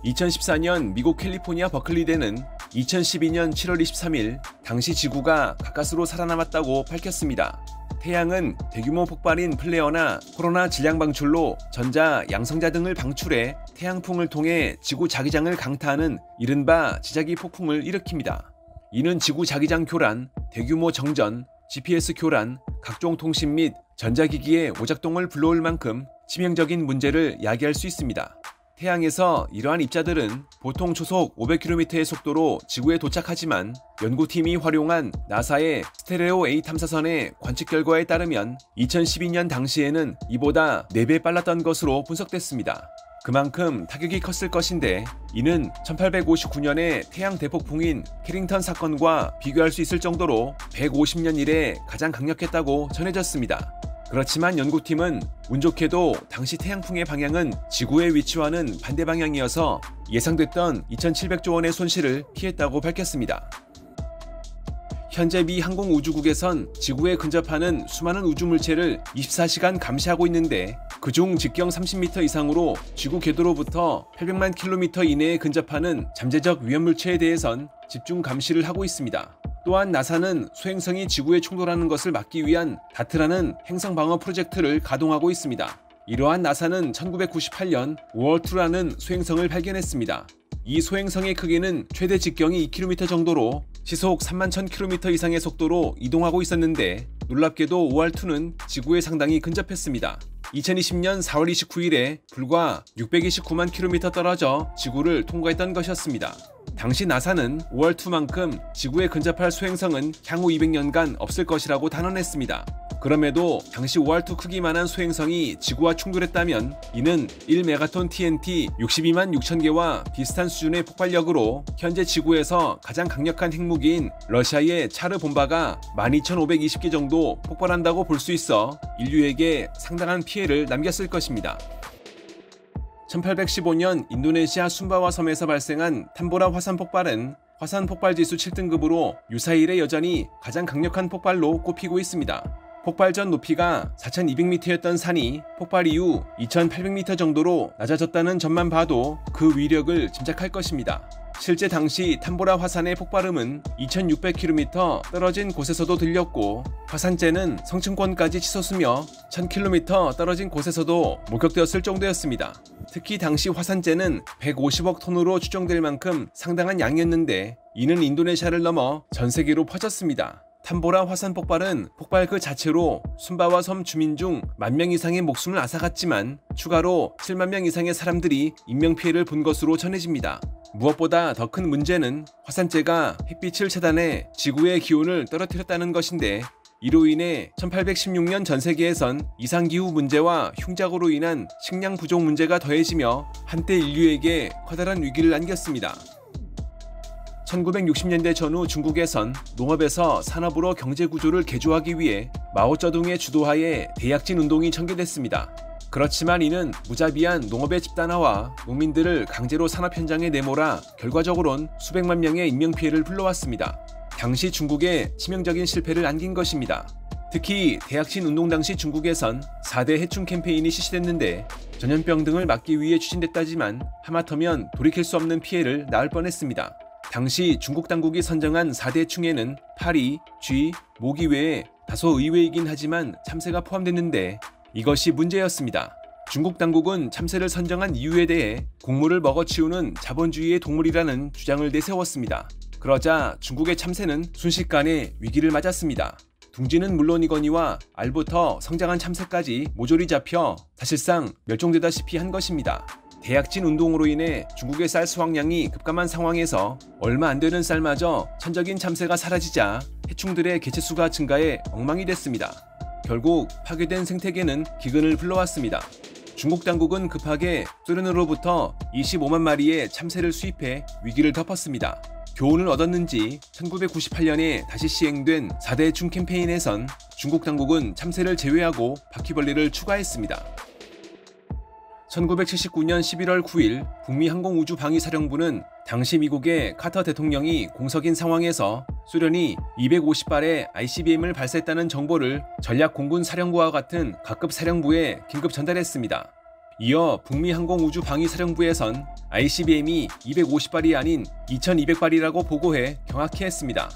2014년 미국 캘리포니아 버클리대는 2012년 7월 23일 당시 지구가 가까스로 살아남았다고 밝혔습니다. 태양은 대규모 폭발인 플레어나 코로나 질량 방출로 전자, 양성자 등을 방출해 태양풍을 통해 지구 자기장을 강타하는 이른바 지자기 폭풍을 일으킵니다. 이는 지구 자기장 교란, 대규모 정전, GPS 교란, 각종 통신 및 전자기기의 오작동을 불러올 만큼 치명적인 문제를 야기할 수 있습니다. 태양에서 이러한 입자들은 보통 초속 500km의 속도로 지구에 도착하지만 연구팀이 활용한 나사의 스테레오 A 탐사선의 관측 결과에 따르면 2012년 당시에는 이보다 4배 빨랐던 것으로 분석됐습니다. 그만큼 타격이 컸을 것인데 이는 1859년의 태양 대폭풍인 캐링턴 사건과 비교할 수 있을 정도로 150년 이래 가장 강력했다고 전해졌습니다. 그렇지만 연구팀은 운 좋게도 당시 태양풍의 방향은 지구에 위치하는 반대 방향이어서 예상됐던 2,700조 원의 손실을 피했다고 밝혔습니다. 현재 미 항공우주국에선 지구에 근접하는 수많은 우주물체를 24시간 감시하고 있는데 그중 직경 30m 이상으로 지구 궤도로부터 800만 킬로미터 이내에 근접하는 잠재적 위험물체에 대해선 집중 감시를 하고 있습니다. 또한 나사는 소행성이 지구에 충돌하는 것을 막기 위한 다트라는 행성 방어 프로젝트를 가동하고 있습니다. 이러한 나사는 1998년 우월2라는 소행성을 발견했습니다. 이 소행성의 크기는 최대 직경이 2km 정도로 시속 31,000km 이상의 속도로 이동하고 있었는데 놀랍게도 우월2는 지구에 상당히 근접했습니다. 2020년 4월 29일에 불과 629만 km 떨어져 지구를 통과했던 것이었습니다. 당시 나사는 우월2만큼 지구에 근접할 소행성은 향후 200년간 없을 것이라고 단언했습니다. 그럼에도 당시 우월2 크기만한 소행성이 지구와 충돌했다면 이는 1메가톤 TNT 62만 6천 개와 비슷한 수준의 폭발력으로 현재 지구에서 가장 강력한 핵무기인 러시아의 차르 봄바가 12,520개 정도 폭발한다고 볼 수 있어 인류에게 상당한 피해를 남겼을 것입니다. 1815년 인도네시아 순바와 섬에서 발생한 탐보라 화산 폭발은 화산 폭발 지수 7등급으로 유사히 이래 여전히 가장 강력한 폭발로 꼽히고 있습니다. 폭발 전 높이가 4,200m였던 산이 폭발 이후 2,800m 정도로 낮아졌다는 점만 봐도 그 위력을 짐작할 것입니다. 실제 당시 탐보라 화산의 폭발음은 2,600km 떨어진 곳에서도 들렸고 화산재는 성층권까지 치솟으며 1,000km 떨어진 곳에서도 목격되었을 정도였습니다. 특히 당시 화산재는 150억 톤으로 추정될 만큼 상당한 양이었는데 이는 인도네시아를 넘어 전 세계로 퍼졌습니다. 탐보라 화산 폭발은 폭발 그 자체로 순바와 섬 주민 중 10,000명 이상의 목숨을 앗아갔지만 추가로 7만 명 이상의 사람들이 인명피해를 본 것으로 전해집니다. 무엇보다 더 큰 문제는 화산재가 햇빛을 차단해 지구의 기온을 떨어뜨렸다는 것인데 이로 인해 1816년 전 세계에선 이상기후 문제와 흉작으로 인한 식량 부족 문제가 더해지며 한때 인류에게 커다란 위기를 안겼습니다. 1960년대 전후 중국에선 농업에서 산업으로 경제구조를 개조하기 위해 마오쩌둥의 주도하에 대약진 운동이 전개됐습니다. 그렇지만 이는 무자비한 농업의 집단화와 농민들을 강제로 산업 현장에 내몰아 결과적으론 수백만 명의 인명피해를 불러왔습니다. 당시 중국에 치명적인 실패를 안긴 것입니다. 특히 대약진 운동 당시 중국에선 4대 해충 캠페인이 실시됐는데 전염병 등을 막기 위해 추진됐다지만 하마터면 돌이킬 수 없는 피해를 낳을 뻔했습니다. 당시 중국 당국이 선정한 4대 해충에는 파리, 쥐, 모기 외에 다소 의외이긴 하지만 참새가 포함됐는데 이것이 문제였습니다. 중국 당국은 참새를 선정한 이유에 대해 곡물을 먹어치우는 자본주의의 동물이라는 주장을 내세웠습니다. 그러자 중국의 참새는 순식간에 위기를 맞았습니다. 둥지는 물론이거니와 알부터 성장한 참새까지 모조리 잡혀 사실상 멸종되다시피 한 것입니다. 대약진 운동으로 인해 중국의 쌀 수확량이 급감한 상황에서 얼마 안 되는 쌀마저 천적인 참새가 사라지자 해충들의 개체수가 증가해 엉망이 됐습니다. 결국 파괴된 생태계는 기근을 불러왔습니다. 중국 당국은 급하게 소련으로부터 25만 마리의 참새를 수입해 위기를 덮었습니다. 교훈을 얻었는지 1998년에 다시 시행된 4대 해충 캠페인에선 중국 당국은 참새를 제외하고 바퀴벌레를 추가했습니다. 1979년 11월 9일 북미 항공우주방위사령부는 당시 미국의 카터 대통령이 공석인 상황에서 소련이 250발의 ICBM을 발사했다는 정보를 전략공군사령부와 같은 각급 사령부에 긴급 전달했습니다. 이어 북미 항공우주방위사령부에선 ICBM이 250발이 아닌 2200발이라고 보고해 경악해 했습니다.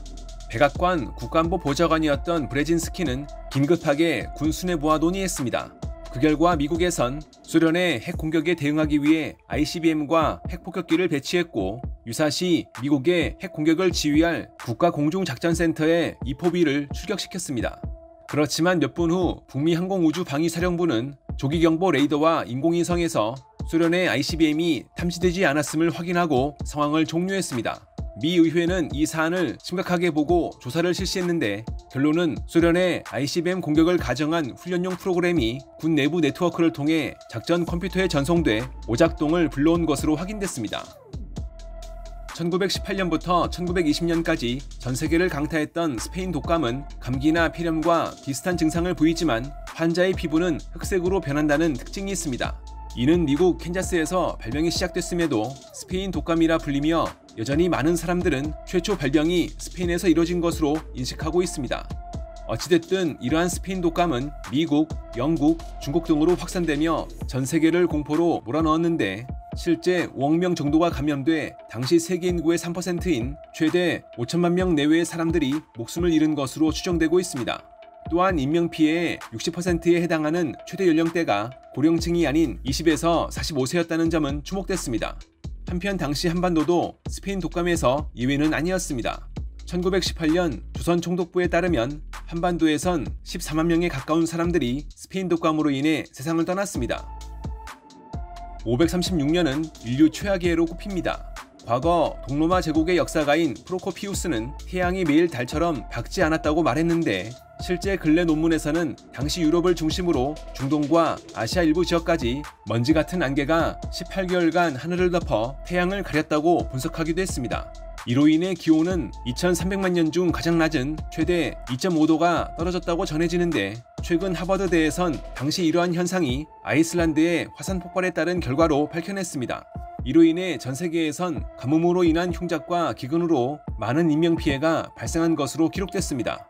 백악관 국가안보보좌관이었던 브레진스키는 긴급하게 군수뇌부와 논의했습니다. 그 결과 미국에선 소련의 핵 공격에 대응하기 위해 ICBM과 핵폭격기를 배치했고, 유사시 미국의 핵 공격을 지휘할 국가공중작전센터에 이포비를 출격시켰습니다. 그렇지만 몇 분 후 북미 항공우주방위사령부는 조기경보 레이더와 인공위성에서 소련의 ICBM이 탐지되지 않았음을 확인하고 상황을 종료했습니다. 미 의회는 이 사안을 심각하게 보고 조사를 실시했는데, 결론은 소련의 ICBM 공격을 가정한 훈련용 프로그램이 군 내부 네트워크를 통해 작전 컴퓨터에 전송돼 오작동을 불러온 것으로 확인됐습니다. 1918년부터 1920년까지 전 세계를 강타했던 스페인 독감은 감기나 폐렴과 비슷한 증상을 보이지만 환자의 피부는 흑색으로 변한다는 특징이 있습니다. 이는 미국 캔자스에서 발병이 시작됐음에도 스페인 독감이라 불리며 여전히 많은 사람들은 최초 발병이 스페인에서 이뤄진 것으로 인식하고 있습니다. 어찌됐든 이러한 스페인 독감은 미국, 영국, 중국 등으로 확산되며 전 세계를 공포로 몰아넣었는데, 실제 5억 명 정도가 감염돼 당시 세계 인구의 3%인 최대 5천만 명 내외의 사람들이 목숨을 잃은 것으로 추정되고 있습니다. 또한 인명피해의 60%에 해당하는 최대 연령대가 고령층이 아닌 20에서 45세였다는 점은 주목됐습니다. 한편 당시 한반도도 스페인 독감에서 예외는 아니었습니다. 1918년 조선총독부에 따르면 한반도에선 14만 명에 가까운 사람들이 스페인 독감으로 인해 세상을 떠났습니다. 536년은 인류 최악의 해로 꼽힙니다. 과거 동로마 제국의 역사가인 프로코피우스는 태양이 매일 달처럼 밝지 않았다고 말했는데, 실제 근래 논문에서는 당시 유럽을 중심으로 중동과 아시아 일부 지역까지 먼지 같은 안개가 18개월간 하늘을 덮어 태양을 가렸다고 분석하기도 했습니다. 이로 인해 기온은 2300만 년 중 가장 낮은 최대 2.5도가 떨어졌다고 전해지는데, 최근 하버드대에선 당시 이러한 현상이 아이슬란드의 화산 폭발에 따른 결과로 밝혀냈습니다. 이로 인해 전 세계에선 가뭄으로 인한 흉작과 기근으로 많은 인명피해가 발생한 것으로 기록됐습니다.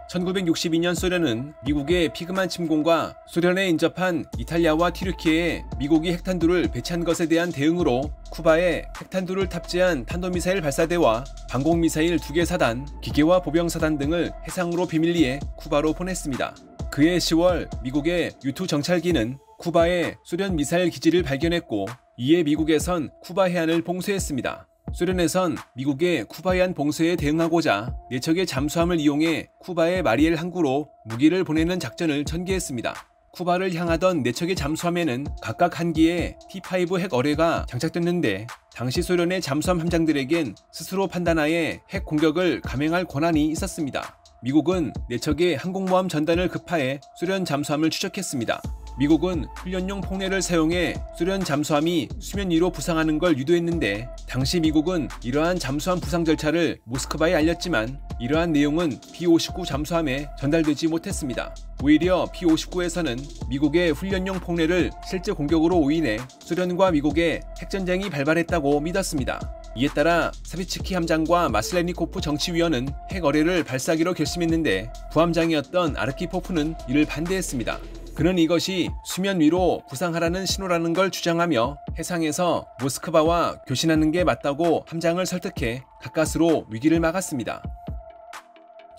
1962년 소련은 미국의 피그만 침공과 소련에 인접한 이탈리아와 튀르키예에 미국이 핵탄두를 배치한 것에 대한 대응으로 쿠바에 핵탄두를 탑재한 탄도미사일 발사대와 방공미사일 2개 사단, 기계화 보병사단 등을 해상으로 비밀리에 쿠바로 보냈습니다. 그해 10월 미국의 U-2 정찰기는 쿠바에 소련 미사일 기지를 발견했고, 이에 미국에선 쿠바 해안을 봉쇄했습니다. 소련에선 미국의 쿠바 해안 봉쇄에 대응하고자 4척의 잠수함을 이용해 쿠바의 마리엘 항구로 무기를 보내는 작전을 전개했습니다. 쿠바를 향하던 4척의 잠수함에는 각각 한 기의 T-5 핵 어뢰가 장착됐는데, 당시 소련의 잠수함 함장들에겐 스스로 판단하에 핵 공격을 감행할 권한이 있었습니다. 미국은 4척의 항공모함 전단을 급파해 소련 잠수함을 추적했습니다. 미국은 훈련용 폭내를 사용해 소련 잠수함이 수면 위로 부상하는 걸 유도했는데, 당시 미국은 이러한 잠수함 부상 절차를 모스크바에 알렸지만 이러한 내용은 B-59 잠수함에 전달되지 못했습니다. 오히려 B-59에서는 미국의 훈련용 폭내를 실제 공격으로 오인해 소련과 미국의 핵전쟁이 발발했다고 믿었습니다. 이에 따라 사비츠키 함장과 마슬레니코프 정치위원은 핵 어뢰를 발사하기로 결심했는데, 부함장이었던 아르키포프는 이를 반대했습니다. 그는 이것이 수면 위로 부상하라는 신호라는 걸 주장하며 해상에서 모스크바와 교신하는 게 맞다고 함장을 설득해 가까스로 위기를 막았습니다.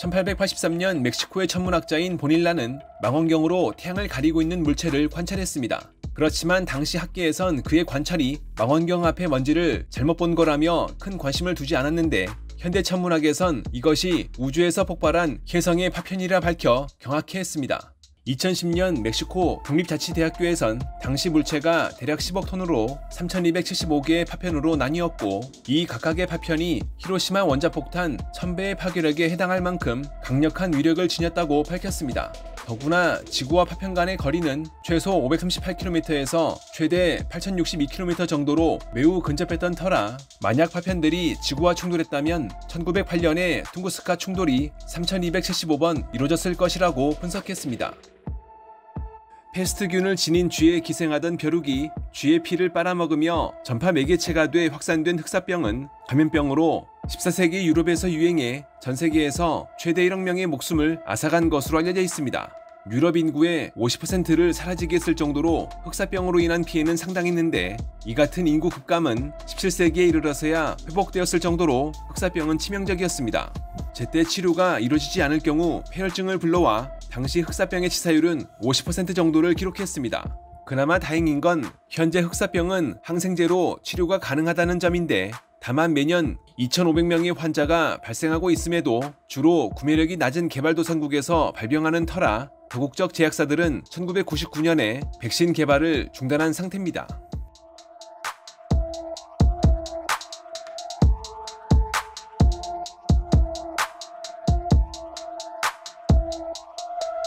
1883년 멕시코의 천문학자인 보닐라는 망원경으로 태양을 가리고 있는 물체를 관찰했습니다. 그렇지만 당시 학계에선 그의 관찰이 망원경 앞의 먼지를 잘못 본 거라며 큰 관심을 두지 않았는데, 현대 천문학에선 이것이 우주에서 폭발한 혜성의 파편이라 밝혀 경악해했습니다. 2010년 멕시코 국립자치대학교에선 당시 물체가 대략 10억 톤으로 3275개의 파편으로 나뉘었고, 이 각각의 파편이 히로시마 원자폭탄 1000배의 파괴력에 해당할 만큼 강력한 위력을 지녔다고 밝혔습니다. 더구나 지구와 파편 간의 거리는 최소 538km에서 최대 8062km 정도로 매우 근접했던 터라, 만약 파편들이 지구와 충돌했다면 1908년에 퉁구스카 충돌이 3275번 이루어졌을 것이라고 분석했습니다. 패스트균을 지닌 쥐에 기생하던 벼룩이 쥐의 피를 빨아먹으며 전파 매개체가 돼 확산된 흑사병은 감염병으로 14세기 유럽에서 유행해 전 세계에서 최대 1억 명의 목숨을 앗아간 것으로 알려져 있습니다. 유럽 인구의 50%를 사라지게 했을 정도로 흑사병으로 인한 피해는 상당했는데, 이 같은 인구 급감은 17세기에 이르러서야 회복되었을 정도로 흑사병은 치명적이었습니다. 제때 치료가 이루어지지 않을 경우 폐혈증을 불러와 당시 흑사병의 치사율은 50% 정도를 기록했습니다. 그나마 다행인 건 현재 흑사병은 항생제로 치료가 가능하다는 점인데, 다만 매년 2,500명의 환자가 발생하고 있음에도 주로 구매력이 낮은 개발도상국에서 발병하는 터라 더국적 제약사들은 1999년에 백신 개발을 중단한 상태입니다.